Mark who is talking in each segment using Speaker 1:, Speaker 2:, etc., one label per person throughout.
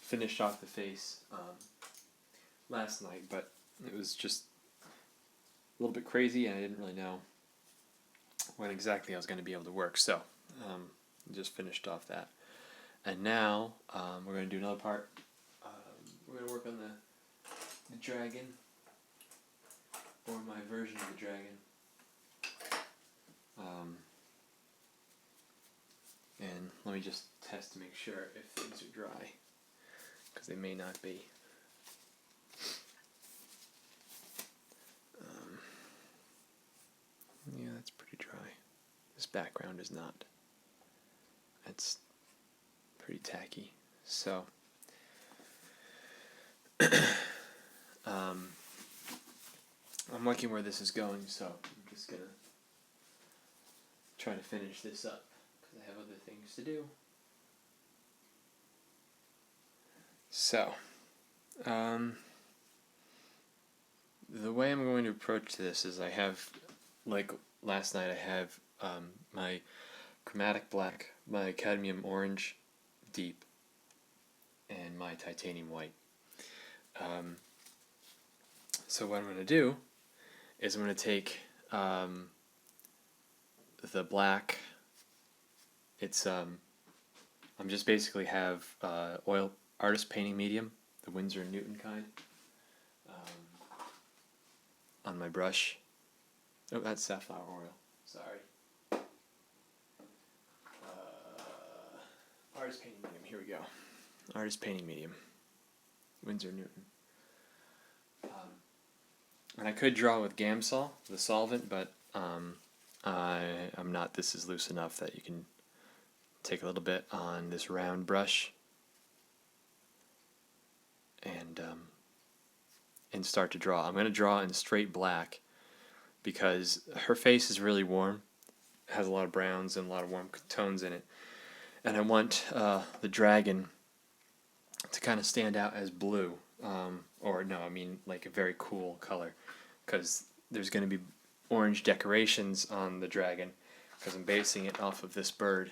Speaker 1: finished off the face last night, but it was just a little bit crazy, and I didn't really know when exactly I was going to be able to work, so just finished off that. And now we're going to do another part. We're going to work on the dragon, or my version of the dragon. And let me just test to make sure if things are dry, because they may not be. Yeah, that's pretty dry. This background is not. It's pretty tacky. So, I'm liking where this is going, so I'm just gonna try to finish this up, because I have other things to do. So, the way I'm going to approach this is I have, like last night, I have my chromatic black, my cadmium orange deep, and my titanium white. So what I'm going to do is I'm going to take the black. It's I'm just basically have oil artist painting medium, the Winsor & Newton kind, on my brush. Oh, that's safflower oil. Sorry. Artist painting medium. Here we go. Artist painting medium. Winsor & Newton. And I could draw with Gamsol, the solvent, but I'm not. This is loose enough that you can take a little bit on this round brush and start to draw. I'm going to draw in straight black because her face is really warm. It has a lot of browns and a lot of warm tones in it. And I want the dragon to kind of stand out as blue. Or no, I mean like a very cool color, because there's going to be orange decorations on the dragon, because I'm basing it off of this bird.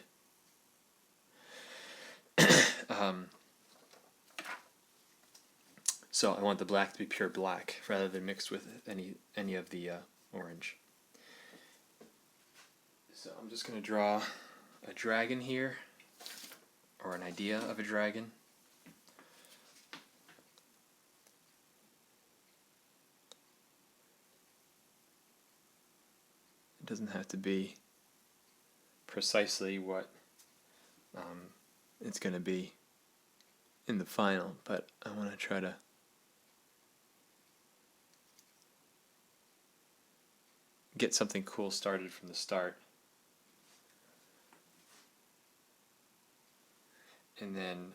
Speaker 1: So I want the black to be pure black rather than mixed with any of the orange. So I'm just going to draw a dragon here, or an idea of a dragon. It doesn't have to be precisely what it's going to be in the final, but I want to try to get something cool started from the start. And then,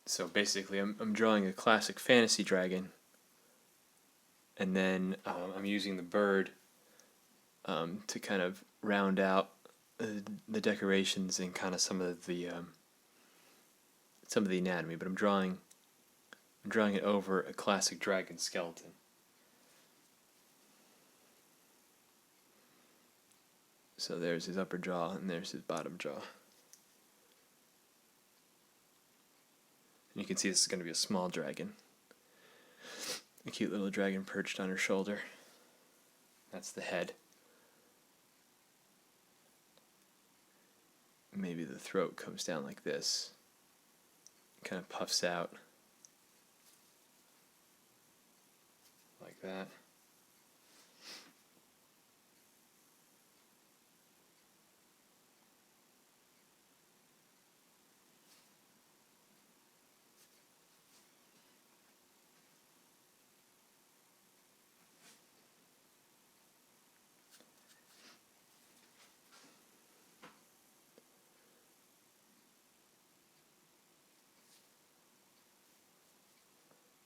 Speaker 1: so basically I'm drawing a classic fantasy dragon, and then I'm using the bird to kind of round out the decorations and kind of some of the anatomy. But I'm drawing it over a classic dragon skeleton. So there's his upper jaw and there's his bottom jaw. And you can see this is going to be a small dragon. A cute little dragon perched on her shoulder. That's the head. Maybe the throat comes down like this. Kind of puffs out. Like that.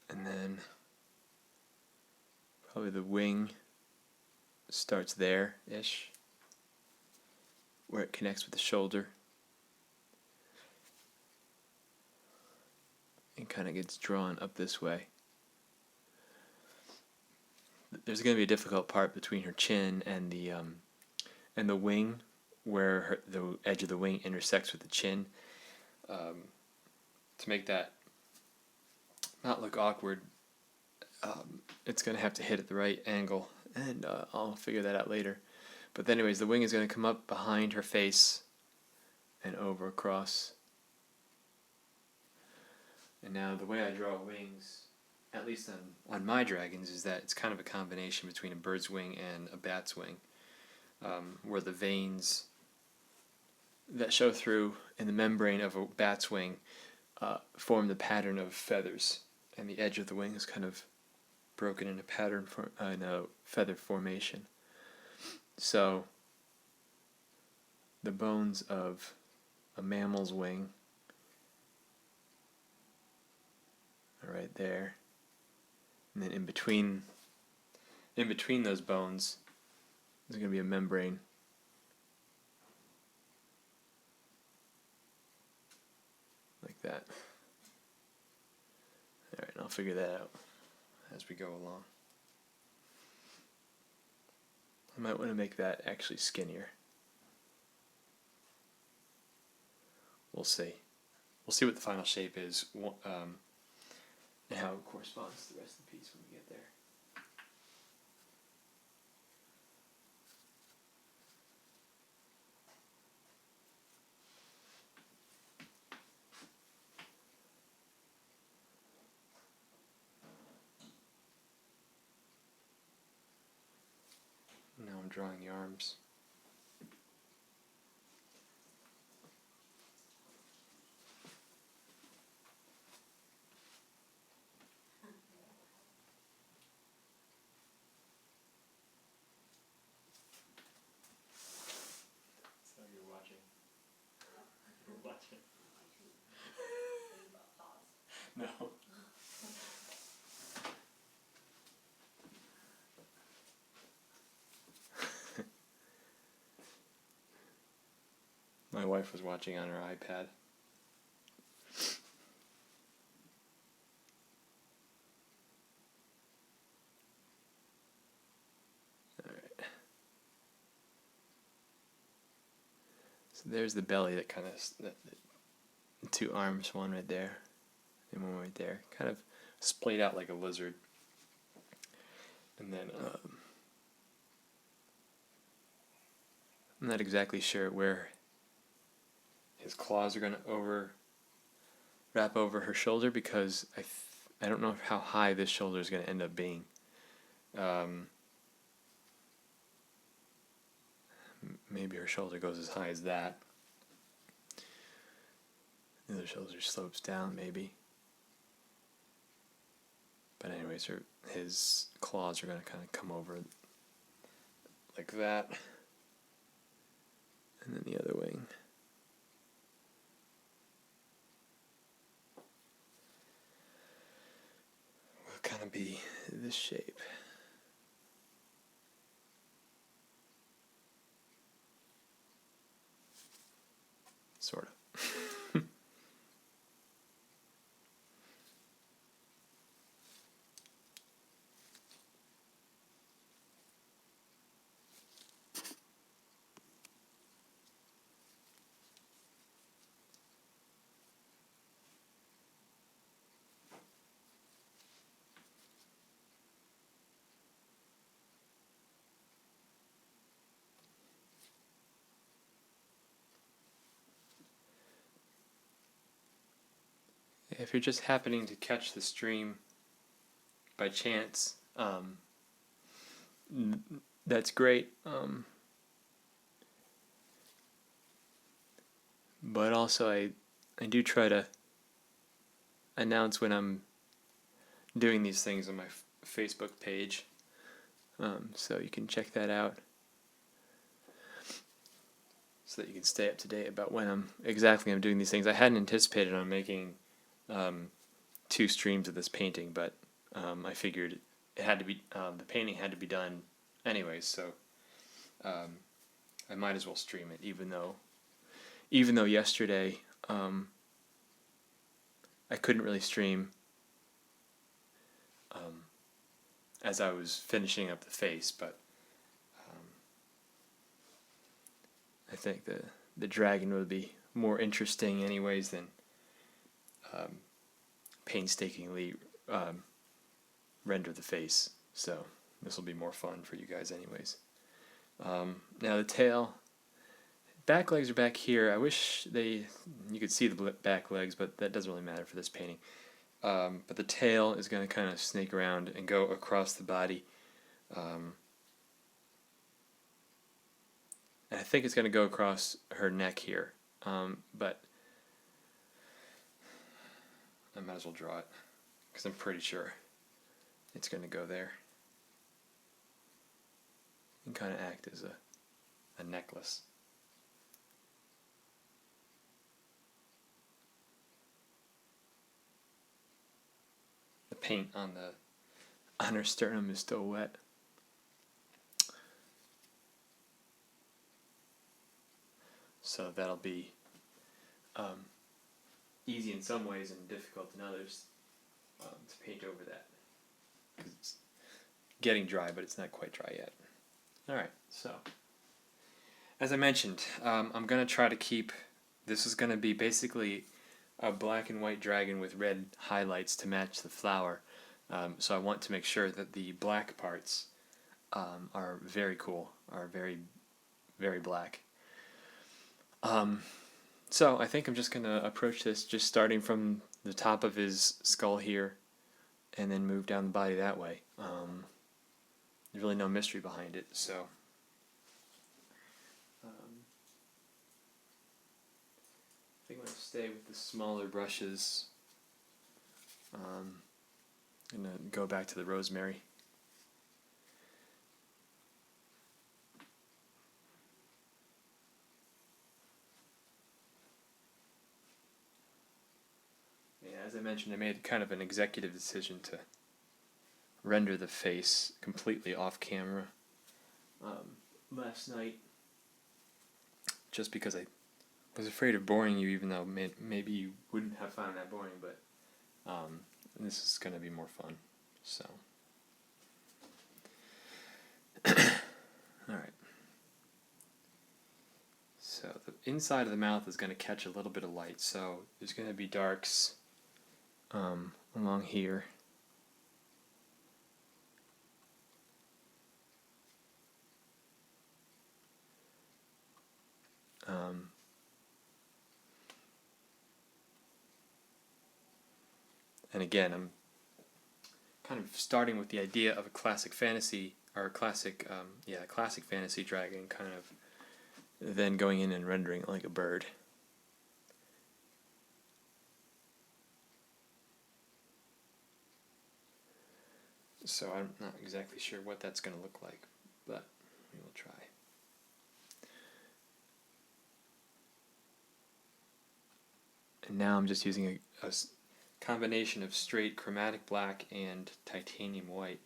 Speaker 1: And then probably the wing starts there-ish, where it connects with the shoulder, and kind of gets drawn up this way. There's going to be a difficult part between her chin and the wing, where the edge of the wing intersects with the chin. to make that not look awkward, it's going to have to hit at the right angle, and I'll figure that out later. But anyways, the wing is going to come up behind her face and over across. And now the way I draw wings, at least on my dragons, is that it's kind of a combination between a bird's wing and a bat's wing, where the veins that show through in the membrane of a bat's wing form the pattern of feathers, and the edge of the wing is kind of broken in a pattern in a feather formation. So the bones of a mammal's wing are right there, and then in between those bones there's going to be a membrane. Like that. Alright, I'll figure that out as we go along. I might want to make that actually skinnier. We'll see. We'll see what the final shape is, and how it corresponds to the rest of the piece when we get there. Now I'm drawing the arms. So you're watching. You're watching. No. My wife was watching on her iPad. Alright. So there's the belly that kind of, the two arms, one right there and one right there, kind of splayed out like a lizard. And then, I'm not exactly sure where his claws are going to wrap over her shoulder, because I don't know how high this shoulder is going to end up being. Maybe her shoulder goes as high as that. The other shoulder slopes down, maybe. But anyways, his claws are going to kind of come over like that. And then the other wing. Will kind of be this shape. Sort of. If you're just happening to catch the stream by chance, that's great. But also I do try to announce when I'm doing these things on my Facebook page, so you can check that out, so that you can stay up to date about when I'm doing these things. I hadn't anticipated on making 2 streams of this painting, but I figured it had to be, the painting had to be done anyways, so I might as well stream it, even though yesterday I couldn't really stream as I was finishing up the face, but I think the dragon would be more interesting anyways than painstakingly render the face. So this will be more fun for you guys anyways. Now the tail, back legs are back here. I wish you could see the back legs, but that doesn't really matter for this painting. But the tail is going to kind of snake around and go across the body. And I think it's going to go across her neck here. But I might as well draw it, because I'm pretty sure it's going to go there. And kind of act as a necklace. The paint on her sternum is still wet. So that'll be easy in some ways and difficult in others to paint over that, because it's getting dry, but it's not quite dry yet. Alright, so as I mentioned, I'm going to try to keep, this is going to be basically a black and white dragon with red highlights to match the flower. So I want to make sure that the black parts are very cool, are very, very black. So I think I'm just going to approach this just starting from the top of his skull here and then move down the body that way. There's really no mystery behind it, so I think I'm going to stay with the smaller brushes. I'm going to go back to the rosemary. As I mentioned, I made kind of an executive decision to render the face completely off camera last night, just because I was afraid of boring you, even though maybe you wouldn't have found that boring, but this is going to be more fun. So, alright. So the inside of the mouth is going to catch a little bit of light, so there's going to be darks along here. And again, I'm kind of starting with the idea of a classic fantasy, or a classic, classic fantasy dragon, kind of then going in and rendering it like a bird. So I'm not exactly sure what that's going to look like, but we will try. And now I'm just using a combination of straight chromatic black and titanium white.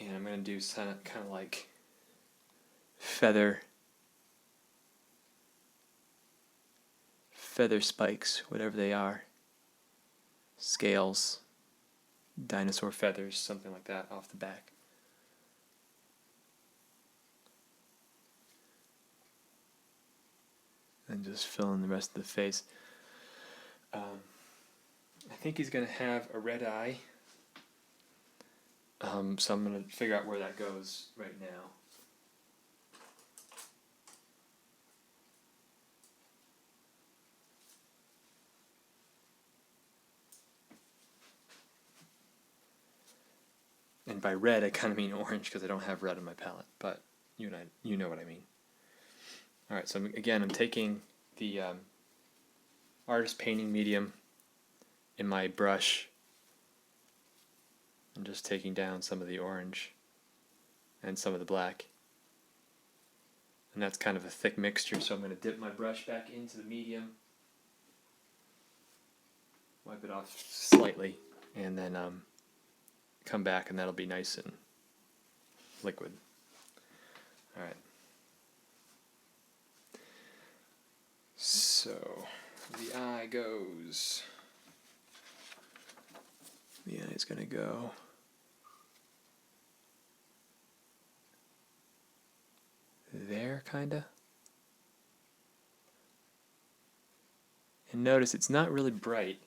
Speaker 1: And I'm going to do kind of like feather spikes, whatever they are, scales, dinosaur feathers, something like that off the back. And just fill in the rest of the face. I think he's going to have a red eye. So I'm going to figure out where that goes right now. And by red, I kind of mean orange because I don't have red on my palette, but you know what I mean. Alright, so again, I'm taking the artist painting medium in my brush. I'm just taking down some of the orange and some of the black. And that's kind of a thick mixture, so I'm going to dip my brush back into the medium, wipe it off slightly, and then come back, and that'll be nice and liquid. Alright. So the eye goes. The eye's gonna go there, kinda. And notice it's not really bright,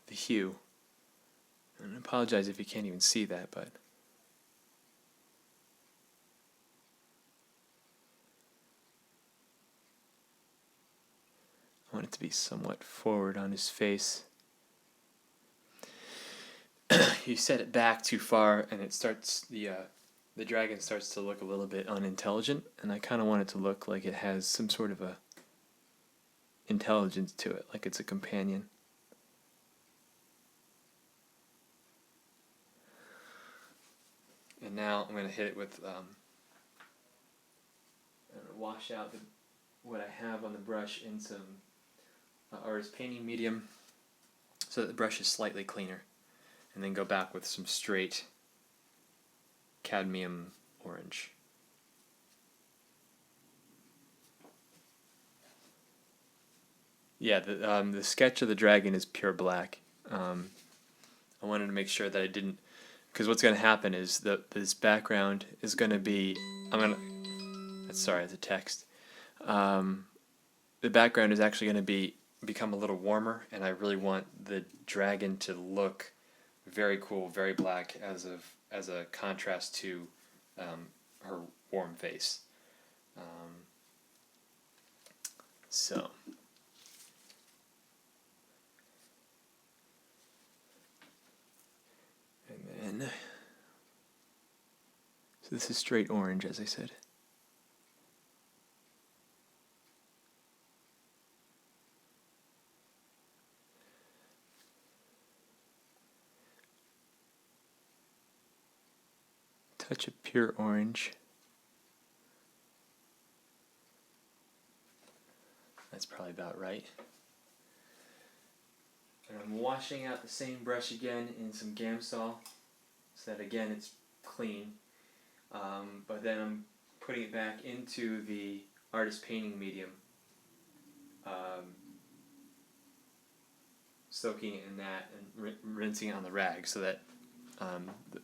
Speaker 1: the hue. And I apologize if you can't even see that, but I want it to be somewhat forward on his face. You set it back too far, and it starts the dragon starts to look a little bit unintelligent, and I kind of want it to look like it has some sort of a intelligence to it, like it's a companion. And now I'm going to hit it with, I'm going to wash out what I have on the brush in some artist painting medium so that the brush is slightly cleaner. And then go back with some straight cadmium orange. Yeah, the sketch of the dragon is pure black. I wanted to make sure that I didn't, because what's going to happen is that this background is going to be, sorry, the text. The background is actually going to become a little warmer, and I really want the dragon to look very cool, very black as a contrast to her warm face. So this is straight orange, as I said. Touch of pure orange. That's probably about right. And I'm washing out the same brush again in some Gamsol, so that again it's clean. But then I'm putting it back into the artist painting medium, soaking it in that and rinsing it on the rag, so that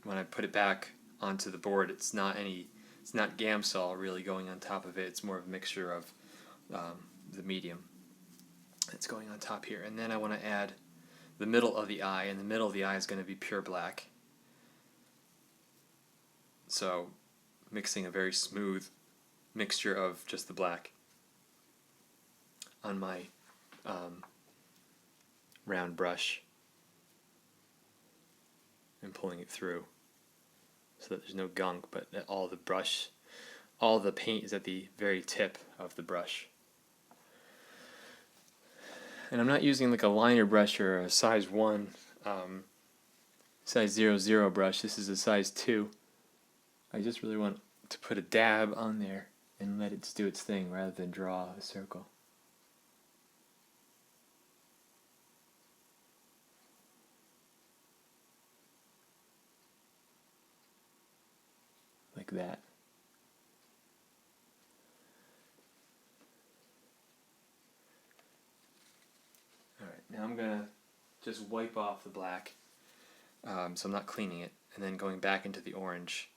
Speaker 1: when I put it back onto the board, it's not Gamsol really going on top of it. It's more of a mixture of the medium that's going on top here. And then I want to add the middle of the eye, and the middle of the eye is going to be pure black. So mixing a very smooth mixture of just the black on my round brush and pulling it through so that there's no gunk, but that all the paint is at the very tip of the brush. And I'm not using like a liner brush or a size 1, size 00 brush. This is a size 2. I just really want to put a dab on there and let it do its thing rather than draw a circle. Like that. Alright, now I'm going to just wipe off the black, so I'm not cleaning it, and then going back into the orange,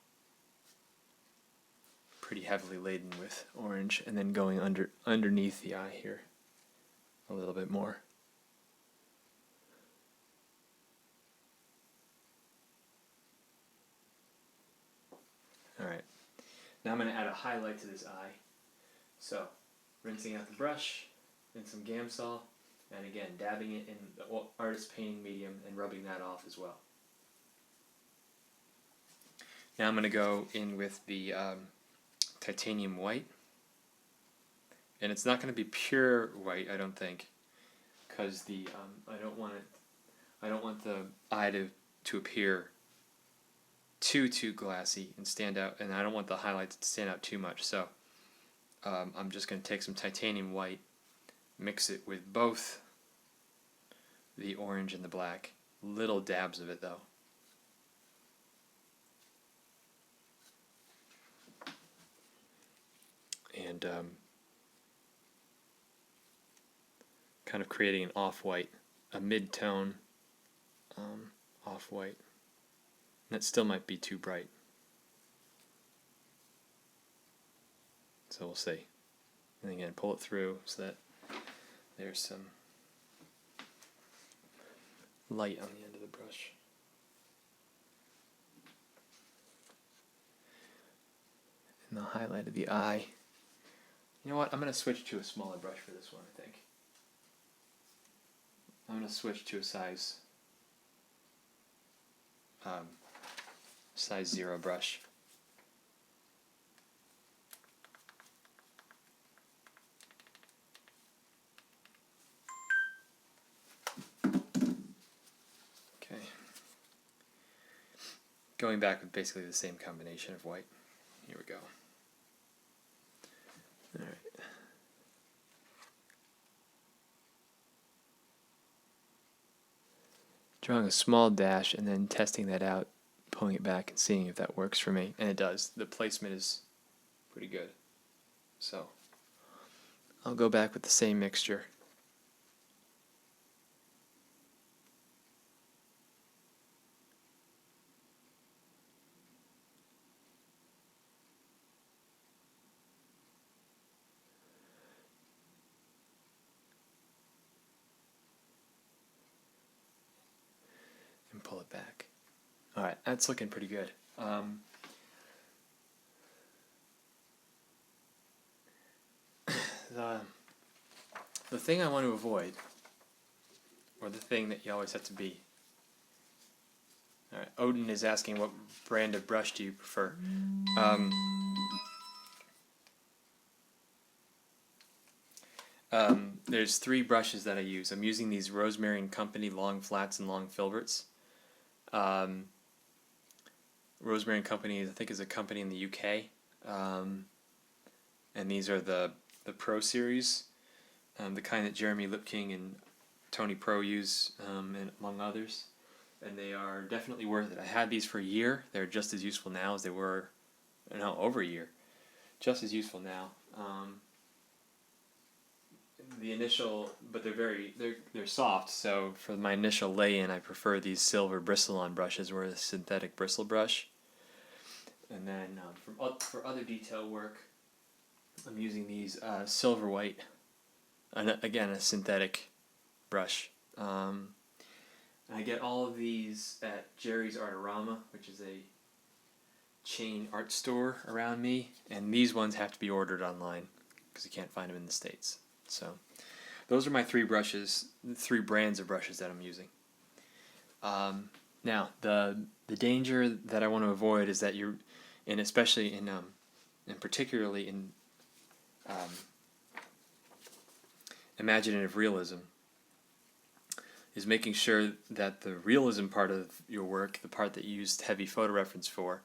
Speaker 1: pretty heavily laden with orange, and then going underneath the eye here a little bit more. Alright, now I'm going to add a highlight to this eye. So, rinsing out the brush in some Gamsol, and again, dabbing it in the artist painting medium and rubbing that off as well. Now I'm going to go in with the titanium white. And it's not going to be pure white, I don't think, because I don't want the eye to appear too glassy and stand out, and I don't want the highlights to stand out too much. So I'm just going to take some titanium white, mix it with both the orange and the black, little dabs of it though. And kind of creating an off-white, a mid-tone off-white. That still might be too bright. So we'll see. And again, pull it through so that there's some light on the end of the brush. And the highlight of the eye. You know what? I'm going to switch to a smaller brush for this one, I think. I'm going to switch to a size 0 brush. Okay. Going back with basically the same combination of white. Here we go. All right. Drawing a small dash and then testing that out, pulling it back and seeing if that works for me. And it does. The placement is pretty good. So I'll go back with the same mixture. And pull it back. Alright, that's looking pretty good. The thing I want to avoid, or the thing that you always have to be. Alright, Odin is asking what brand of brush do you prefer? There's 3 brushes that I use. I'm using these Rosemary & Company long flats and long filberts. Rosemary & Company, I think, is a company in the UK. And these are the Pro series, the kind that Jeremy Lipking and Tony Pro use, and among others. And they are definitely worth it. I had these for a year. They're just as useful now as they were, no, over a year. Just as useful now. The initial, but they're soft. So for my initial lay-in, I prefer these silver bristle-on brushes, or a synthetic bristle brush. And then for other detail work, I'm using these silver white, again a synthetic brush. I get all of these at Jerry's Artorama, which is a chain art store around me, and these ones have to be ordered online because you can't find them in the States. So those are my 3 brushes, 3 brands of brushes that I'm using. Now the danger that I want to avoid is that you're, and especially in and particularly in imaginative realism, is making sure that the realism part of your work, the part that you used heavy photo reference for,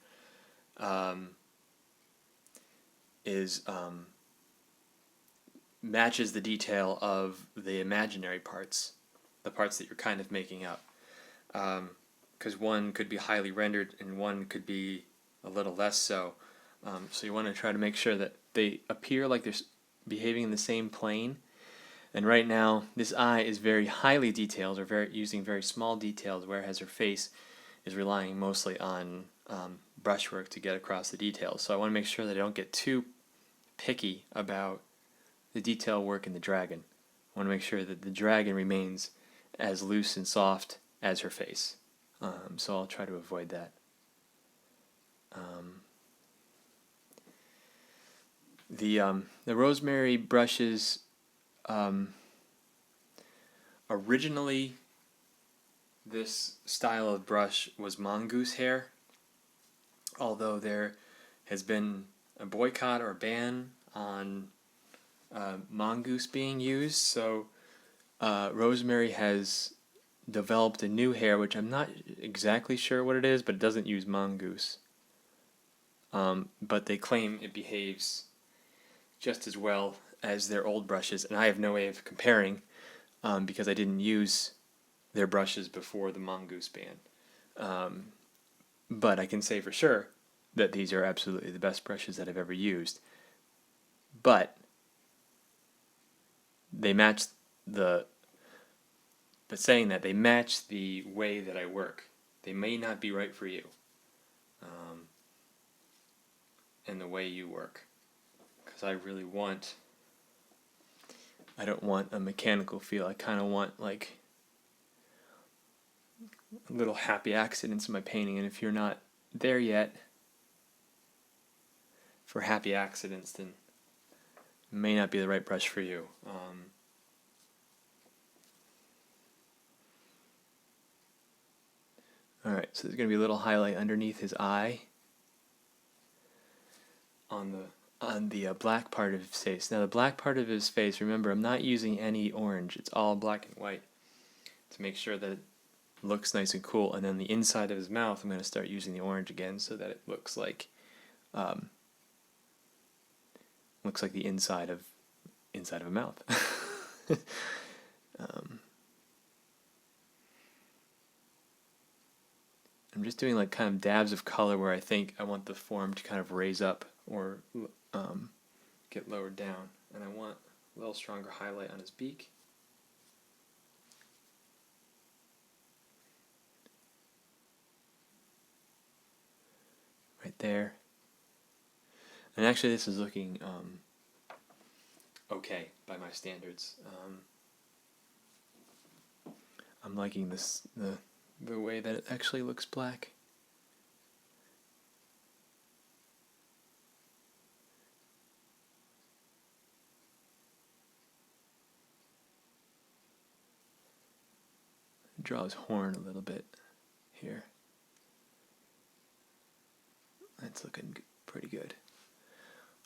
Speaker 1: matches the detail of the imaginary parts, the parts that you're kind of making up. Because one could be highly rendered and one could be a little less so. So you want to try to make sure that they appear like they're behaving in the same plane. And right now, this eye is very highly detailed, or using very small details, whereas her face is relying mostly on brushwork to get across the details. So I want to make sure that I don't get too picky about the detail work in the dragon. I want to make sure that the dragon remains as loose and soft as her face. So I'll try to avoid that. The rosemary brushes, originally this style of brush was mongoose hair, although there has been a boycott or ban on mongoose being used, so rosemary has developed a new hair, which I'm not exactly sure what it is, but it doesn't use mongoose. But they claim it behaves just as well as their old brushes, and I have no way of comparing because I didn't use their brushes before the mongoose ban. But I can say for sure that these are absolutely the best brushes that I've ever used. But they match the but saying that, they match the way that I work. They may not be right for you, and the way you work, because I don't want a mechanical feel. I kind of want like little happy accidents in my painting, and if you're not there yet for happy accidents, then it may not be the right brush for you. Alright, so there's going to be a little highlight underneath his eye on the black part of his face. Now the black part of his face, remember, I'm not using any orange. It's all black and white to make sure that it looks nice and cool. And then the inside of his mouth, I'm going to start using the orange again so that it looks like the inside of a mouth. I'm just doing like kind of dabs of color where I think I want the form to kind of raise up or get lowered down, and I want a little stronger highlight on his beak. Right there. And actually this is looking okay by my standards. I'm liking the way that it actually looks black. Draw his horn a little bit here. That's looking pretty good.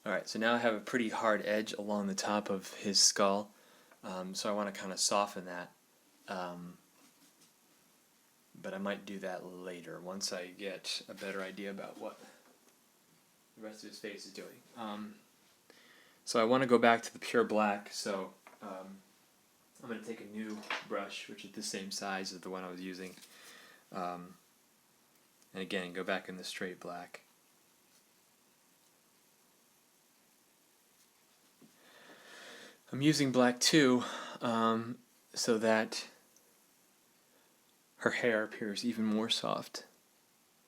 Speaker 1: Alright, so now I have a pretty hard edge along the top of his skull, so I want to kind of soften that. But I might do that later once I get a better idea about what the rest of his face is doing. So I want to go back to the pure black, so I'm going to take a new brush, which is the same size as the one I was using, and again go back in the straight black. I'm using black too, so that her hair appears even more soft.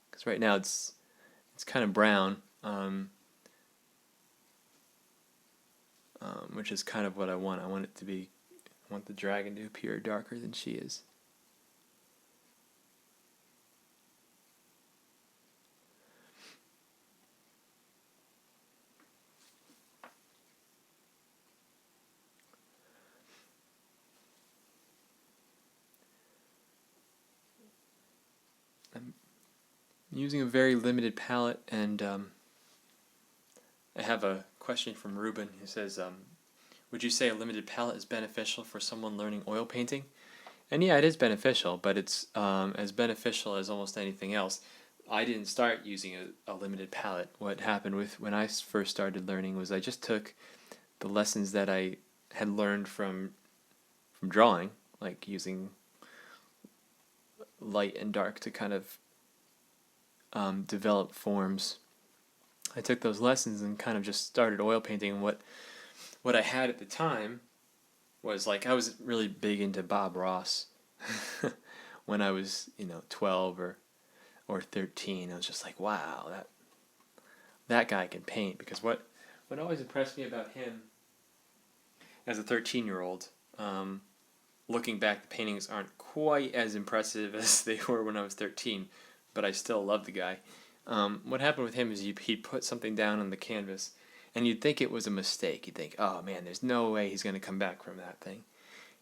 Speaker 1: Because right now it's kind of brown, which is kind of what I want. I want the dragon to appear darker than she is. I'm using a very limited palette, and I have a question from Ruben who says, would you say a limited palette is beneficial for someone learning oil painting? And yeah, it is beneficial, but it's as beneficial as almost anything else. I didn't start using a limited palette. What happened when I first started learning was I just took the lessons that I had learned from drawing, like using light and dark to kind of develop forms. I took those lessons and kind of just started oil painting. And what I had at the time was, like, I was really big into Bob Ross when I was 12 or 13. I was just like, wow, that guy can paint. Because what always impressed me about him as a 13-year-old, looking back, the paintings aren't quite as impressive as they were when I was 13, but I still love the guy. What happened with him is he'd put something down on the canvas, and you'd think it was a mistake. You'd think, oh man, there's no way he's going to come back from that thing.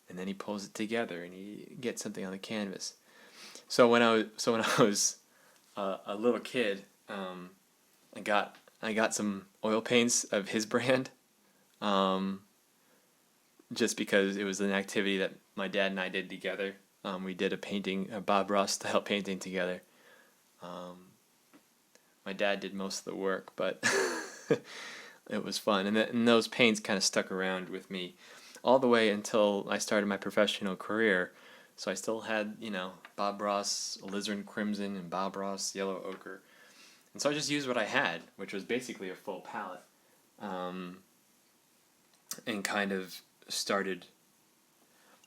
Speaker 1: And then he pulls it together and he gets something on the canvas. So when I was a little kid, I got some oil paints of his brand, just because it was an activity that my dad and I did together. We did a Bob Ross style painting together. My dad did most of the work, but it was fun. And those paints kind of stuck around with me all the way until I started my professional career. So I still had, Bob Ross Alizarin Crimson and Bob Ross Yellow Ochre. And so I just used what I had, which was basically a full palette, and kind of started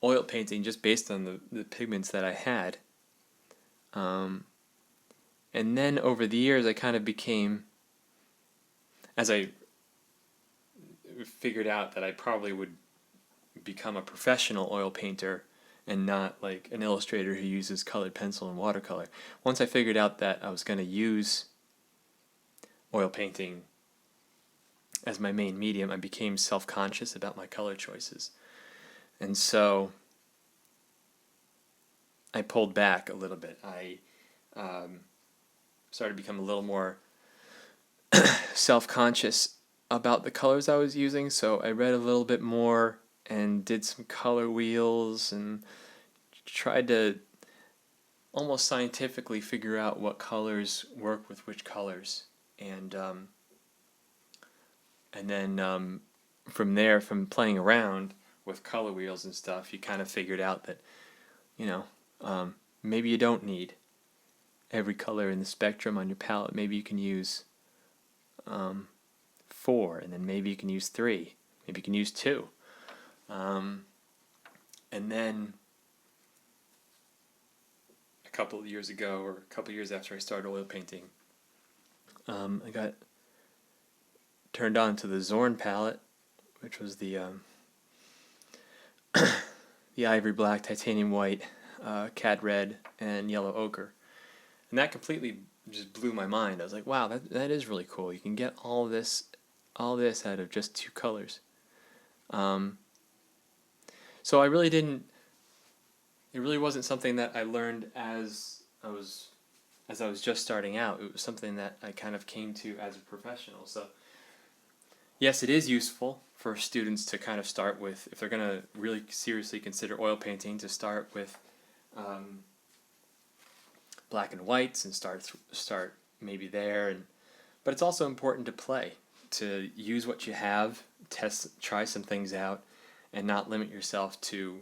Speaker 1: oil painting just based on the pigments that I had. And then over the years, I kind of became, as I figured out that I probably would become a professional oil painter and not like an illustrator who uses colored pencil and watercolor. Once I figured out that I was going to use oil painting as my main medium, I became self-conscious about my color choices. And so I pulled back a little bit. I started to become a little more self-conscious about the colors I was using, so I read a little bit more and did some color wheels and tried to almost scientifically figure out what colors work with which colors. And then from there, from playing around with color wheels and stuff, you kind of figured out that, maybe you don't need every color in the spectrum on your palette. Maybe you can use 4, and then maybe you can use 3. Maybe you can use 2. And then a couple of years ago, or a couple of years after I started oil painting, I got turned on to the Zorn Palette, which was the the ivory black, titanium white, cad red, and yellow ochre. And that completely just blew my mind. I was like, wow, that is really cool. You can get all this out of just 2 colors. So I really didn't. It really wasn't something that I learned as I was just starting out. It was something that I kind of came to as a professional. So yes, it is useful for students to kind of start with, if they're going to really seriously consider oil painting, to start with black and whites and start maybe there. But it's also important to play, to use what you have, try some things out, and not limit yourself to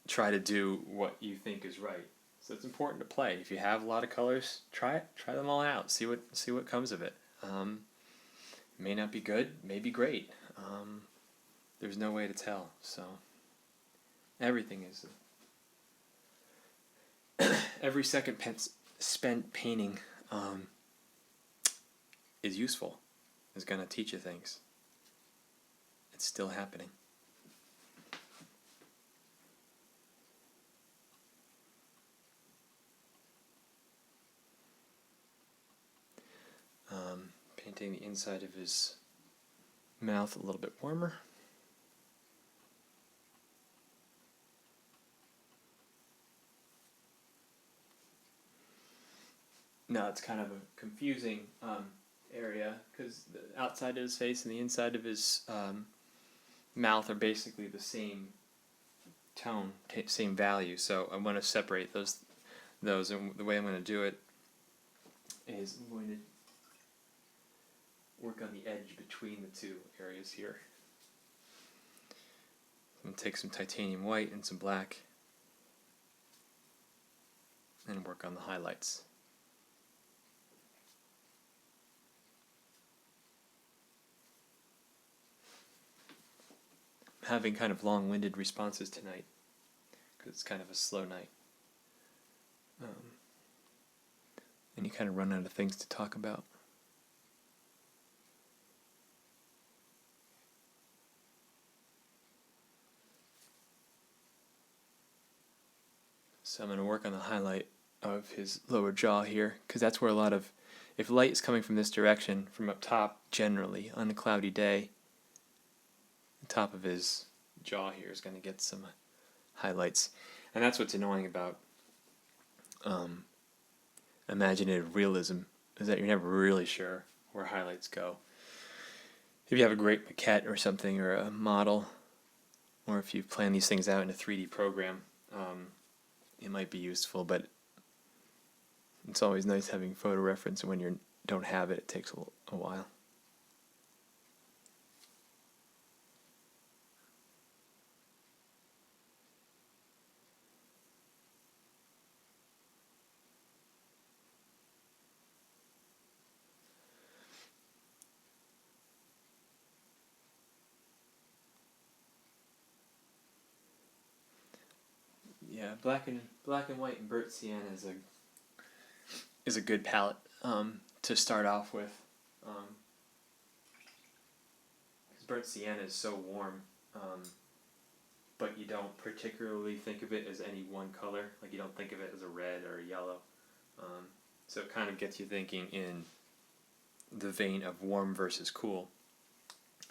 Speaker 1: try to do what you think is right. So it's important to play. If you have a lot of colors, try them all out. See what comes of it. It may not be good, may be great. There's no way to tell. So everything is every second spent painting is useful. Is going to teach you things. It's still happening. Painting the inside of his mouth a little bit warmer. Now it's kind of a confusing area, because the outside of his face and the inside of his mouth are basically the same tone, same value. So I want to separate those, and the way I'm going to do it is I'm going to work on the edge between the 2 areas here. I'm going to take some titanium white and some black and work on the highlights. I'm having kind of long-winded responses tonight because it's kind of a slow night. And you kind of run out of things to talk about. So I'm going to work on the highlight of his lower jaw here, because that's where a lot of, if light is coming from this direction, from up top generally, on a cloudy day, the top of his jaw here is going to get some highlights. And that's what's annoying about imaginative realism, is that you're never really sure where highlights go. If you have a great maquette or something, or a model, or if you plan these things out in a 3D program, it might be useful, but it's always nice having photo reference, and when you don't have it, it takes a while. black and white and burnt sienna is a good palette to start off with. Because burnt sienna is so warm, but you don't particularly think of it as any one color. Like you don't think of it as a red or a yellow. So it kind of gets you thinking in the vein of warm versus cool,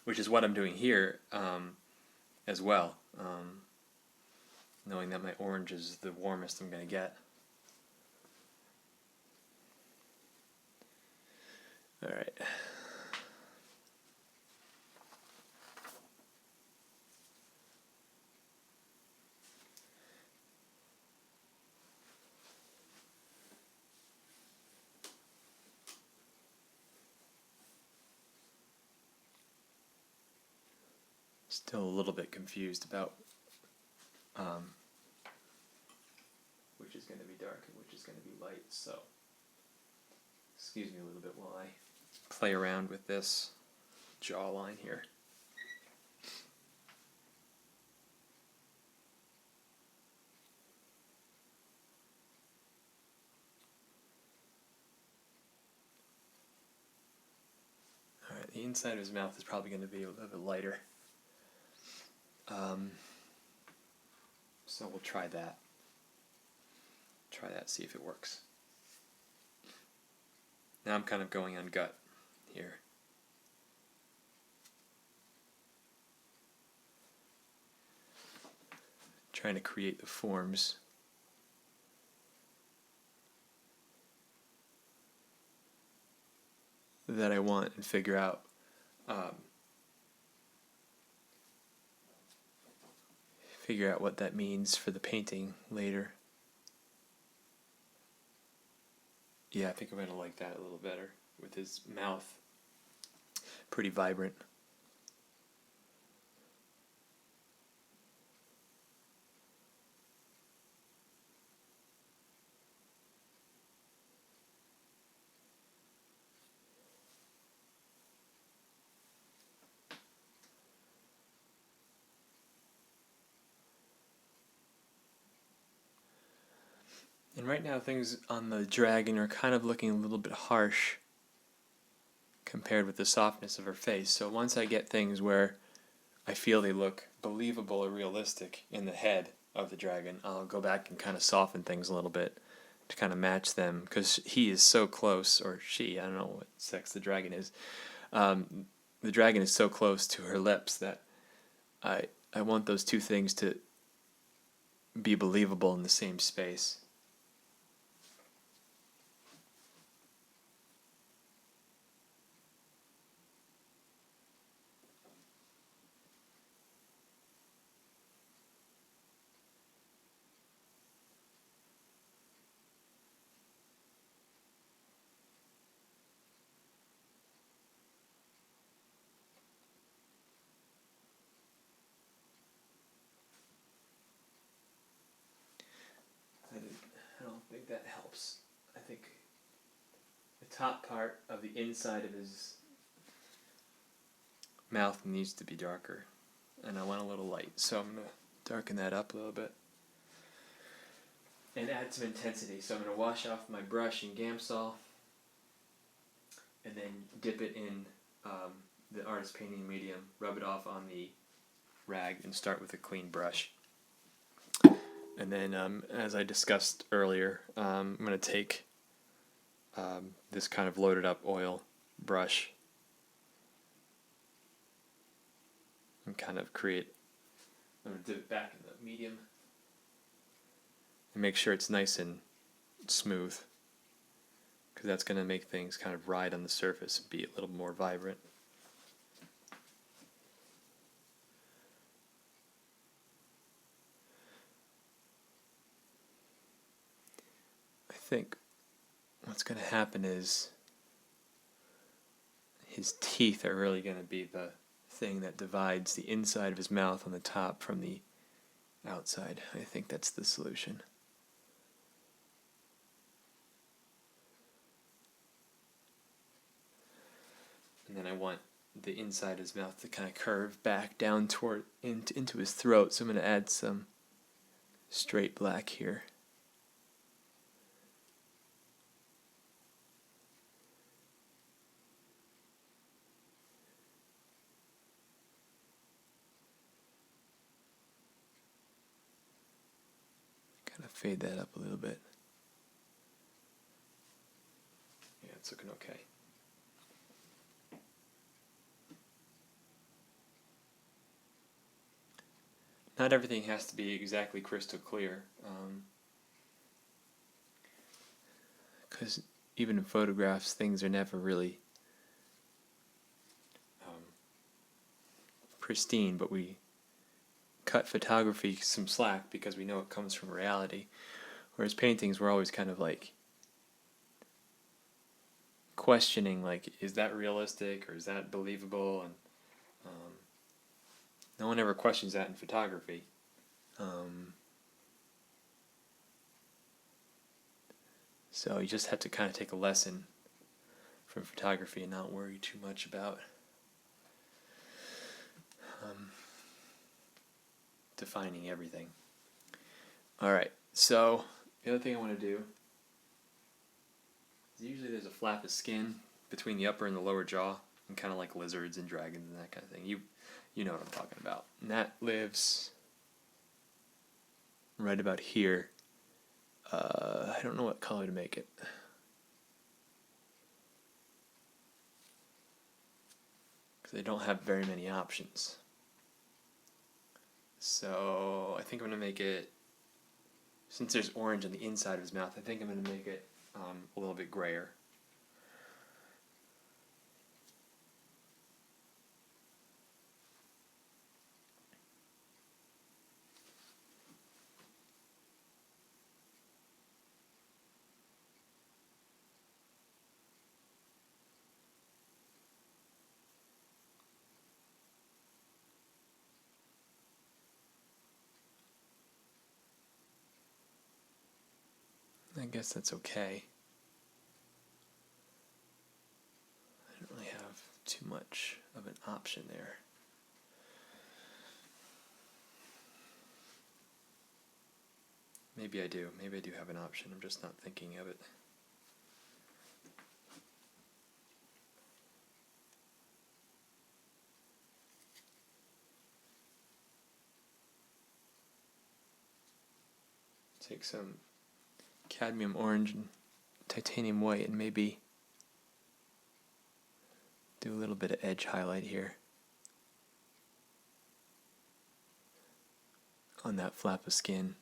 Speaker 1: which is what I'm doing here as well, knowing that my orange is the warmest I'm going to get. Alright. Still a little bit confused about which is going to be dark and which is going to be light, so excuse me a little bit while I play around with this jawline here. Alright, the inside of his mouth is probably going to be a little bit lighter. So we'll try that. See if it works. Now I'm kind of going on gut here. Trying to create the forms. That I want and figure out what that means for the painting later. Yeah, I think I'm going to like that a little better with his mouth pretty vibrant. And right now things on the dragon are kind of looking a little bit harsh compared with the softness of her face. So once I get things where I feel they look believable or realistic in the head of the dragon, I'll go back and kind of soften things a little bit to kind of match them, because he is so close, or she, I don't know what sex the dragon is. The dragon is so close to her lips that I want those two things to be believable in the same space. I don't think that helps. I think the top part of the inside of his mouth needs to be darker, and I want a little light, so I'm going to darken that up a little bit and add some intensity. So I'm going to wash off my brush in Gamsol and then dip it in the artist painting medium, rub it off on the rag, and start with a clean brush. And then, as I discussed earlier, I'm going to take this kind of loaded up oil brush and kind of create, I'm going to dip it back in the medium and make sure it's nice and smooth, because that's going to make things kind of ride on the surface and be a little more vibrant. I think what's going to happen is his teeth are really going to be the thing that divides the inside of his mouth on the top from the outside. I think that's the solution. And then I want the inside of his mouth to kind of curve back down toward into his throat, so I'm going to add some straight black here. Kind of fade that up a little bit. Yeah, it's looking okay. Not everything has to be exactly crystal clear, because even in photographs, things are never really pristine, but we cut photography some slack because we know it comes from reality, whereas paintings, we're always kind of like questioning, like, is that realistic or is that believable? And no one ever questions that in photography. So you just have to kind of take a lesson from photography and not worry too much about defining everything. Alright, so the other thing I want to do is usually there's a flap of skin between the upper and the lower jaw, and kind of like lizards and dragons and that kind of thing. You know what I'm talking about. And that lives right about here. I don't know what color to make it. Because I don't have very many options. So I think I'm going to make it, since there's orange on the inside of his mouth, I think I'm going to make it a little bit grayer. I guess that's okay. I don't really have too much of an option there. Maybe I do. Maybe I do have an option. I'm just not thinking of it. Take some cadmium orange and titanium white and maybe do a little bit of edge highlight here on that flap of skin.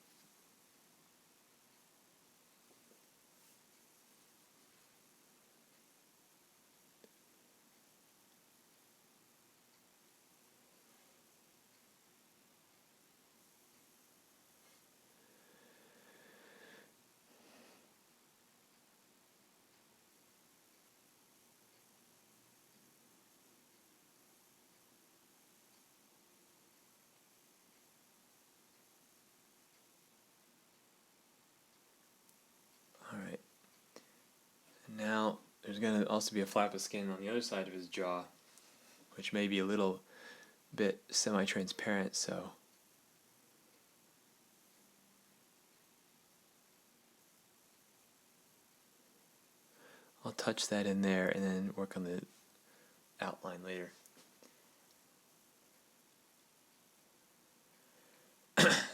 Speaker 1: Alright. And now there's going to also be a flap of skin on the other side of his jaw, which may be a little bit semi-transparent, so I'll touch that in there and then work on the outline later.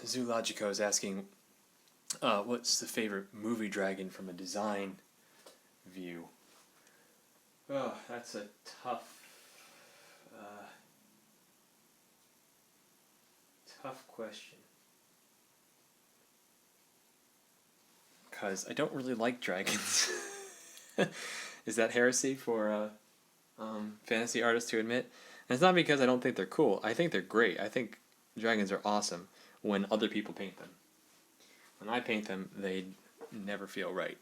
Speaker 1: Zoologico is asking, what's the favorite movie dragon from a design view? Oh, that's a tough question. Because I don't really like dragons. Is that heresy for fantasy artists to admit? And it's not because I don't think they're cool. I think they're great. I think dragons are awesome when other people paint them. When I paint them, they never feel right.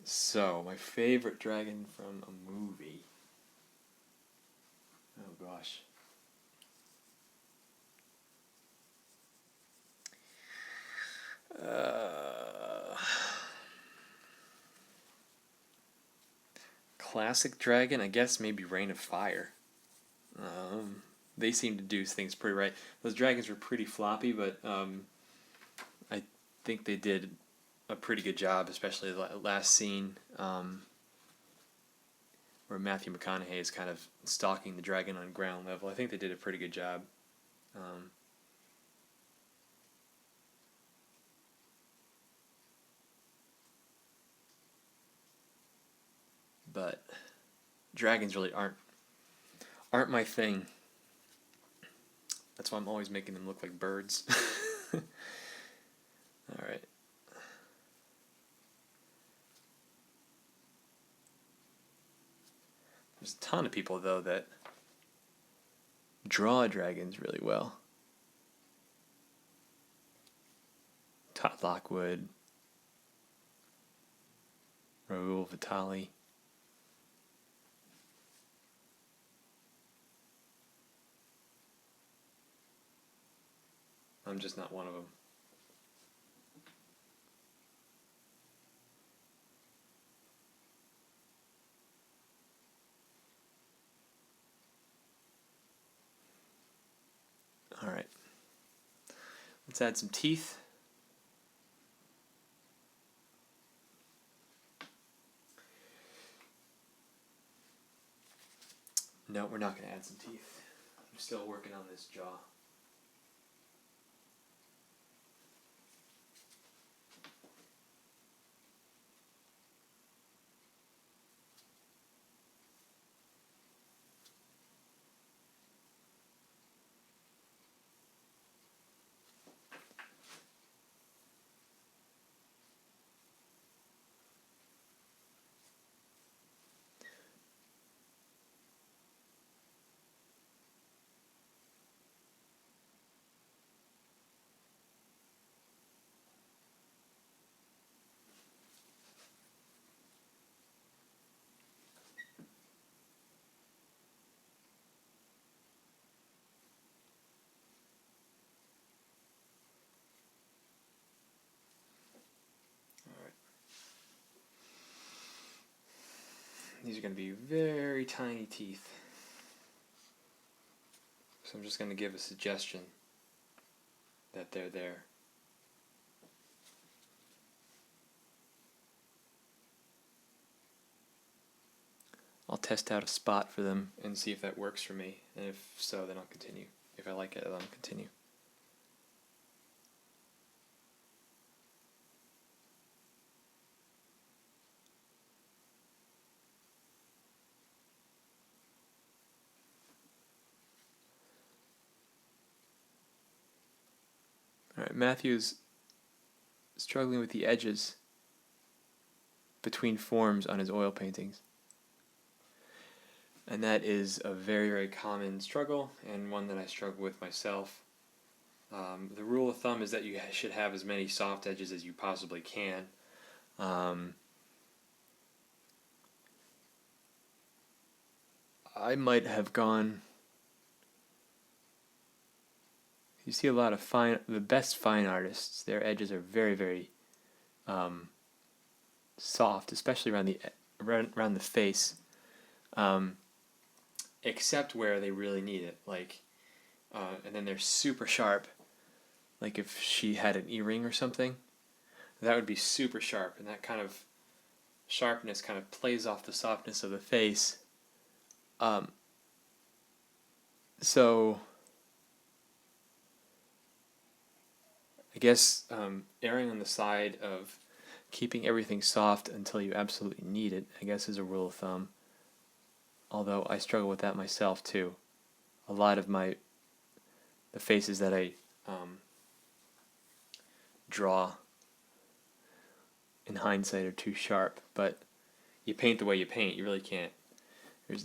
Speaker 1: So, my favorite dragon from a movie. Oh gosh. Classic dragon, I guess maybe Reign of Fire. they seem to do things pretty right. Those dragons were pretty floppy, but I think they did a pretty good job, especially the last scene where Matthew McConaughey is kind of stalking the dragon on ground level. I think they did a pretty good job. But dragons really aren't my thing. That's why I'm always making them look like birds. Alright. There's a ton of people, though, that draw dragons really well. Todd Lockwood, Raoul Vitali. I'm just not one of them. Alright. Let's add some teeth. No, we're not going to add some teeth. I'm still working on this jaw. These are going to be very tiny teeth. So I'm just going to give a suggestion that they're there. I'll test out a spot for them and see if that works for me. And if so, then I'll continue. If I like it, then I'll continue. Alright, Matthew's struggling with the edges between forms on his oil paintings. And that is a very, very common struggle, and one that I struggle with myself. The rule of thumb is that you should have as many soft edges as you possibly can. I might have gone... You see a lot of the best fine artists, their edges are very, very soft, especially around the face, except where they really need it. And then they're super sharp. Like if she had an earring or something, that would be super sharp, and that kind of sharpness kind of plays off the softness of the face. So I guess erring on the side of keeping everything soft until you absolutely need it, I guess, is a rule of thumb. Although I struggle with that myself too. A lot of the faces that I draw in hindsight are too sharp, but you paint the way you paint. You really can't. You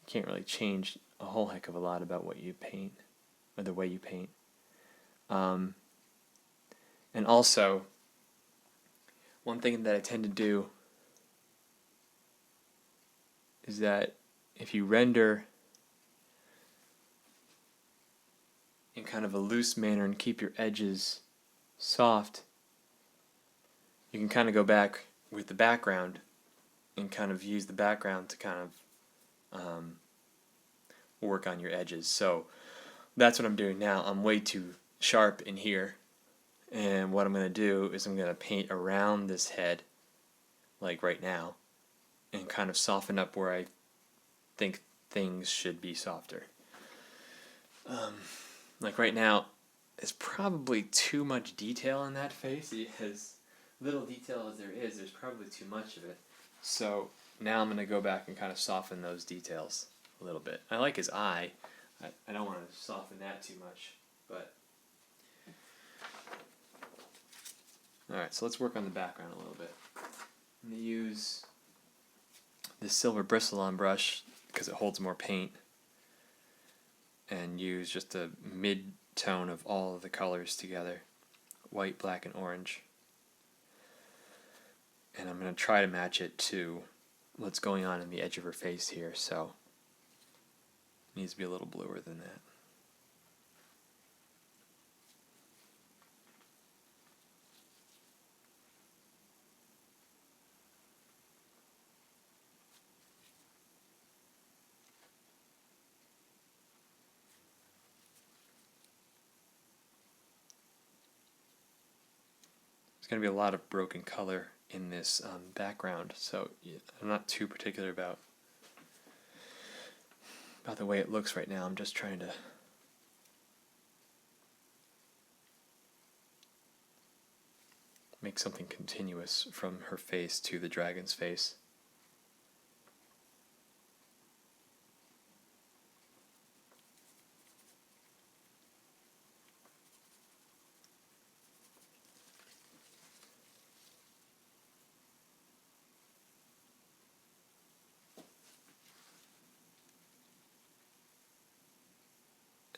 Speaker 1: can't really change a whole heck of a lot about what you paint or the way you paint. And also, one thing that I tend to do is that if you render in kind of a loose manner and keep your edges soft, you can kind of go back with the background and kind of use the background to kind of work on your edges. So that's what I'm doing now. I'm way too sharp in here. And what I'm going to do is I'm going to paint around this head, like right now, and kind of soften up where I think things should be softer. Like right now, there's probably too much detail in that face. As little detail as there is, there's probably too much of it. So now I'm going to go back and kind of soften those details a little bit. I like his eye. I don't want to soften that too much, but... Alright, so let's work on the background a little bit. I'm going to use this silver bristle-on brush because it holds more paint, and use just a mid-tone of all of the colors together, white, black, and orange. And I'm going to try to match it to what's going on in the edge of her face here, so it needs to be a little bluer than that. There's going to be a lot of broken color in this background, so I'm not too particular about the way it looks right now. I'm just trying to make something continuous from her face to the dragon's face.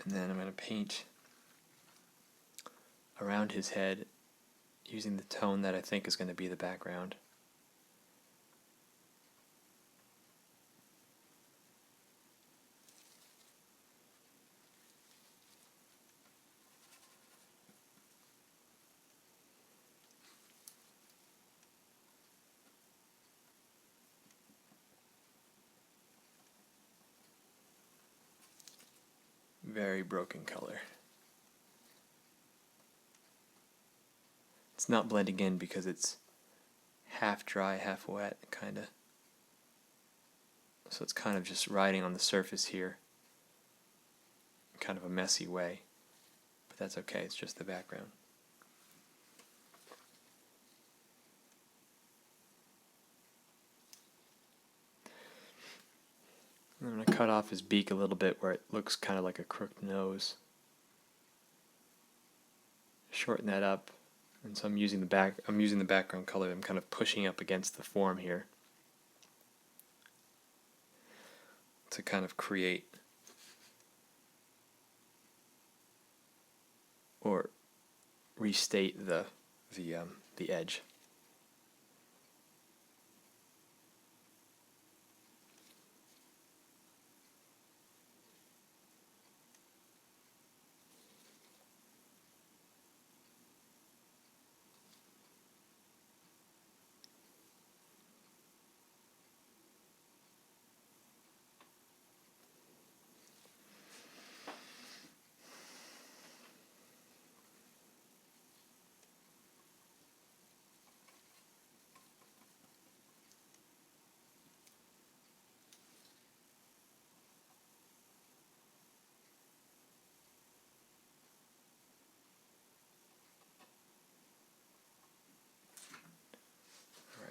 Speaker 1: And then I'm going to paint around his head using the tone that I think is going to be the background. Very broken color. It's not blending in because it's half dry, half wet, kind of. So it's kind of just riding on the surface here in kind of a messy way. But that's okay, it's just the background. I'm going to cut off his beak a little bit where it looks kind of like a crooked nose. Shorten that up, and so I'm using the background color. I'm kind of pushing up against the form here to kind of create or restate the edge.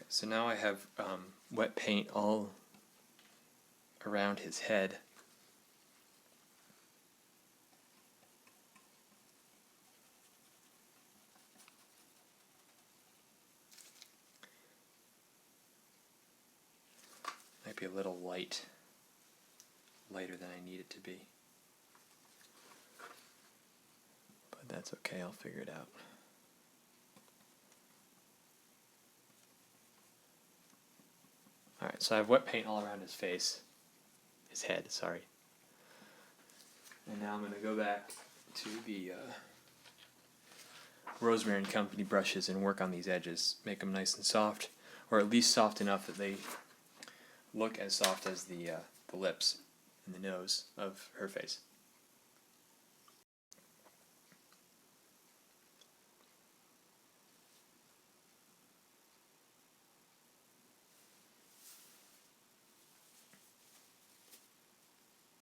Speaker 1: So now I have wet paint all around his head. Might be a little lighter than I need it to be. But that's okay, I'll figure it out. Alright, so I have wet paint all around his head, sorry. And now I'm going to go back to the Rosemary & Company brushes and work on these edges. Make them nice and soft, or at least soft enough that they look as soft as the lips and the nose of her face.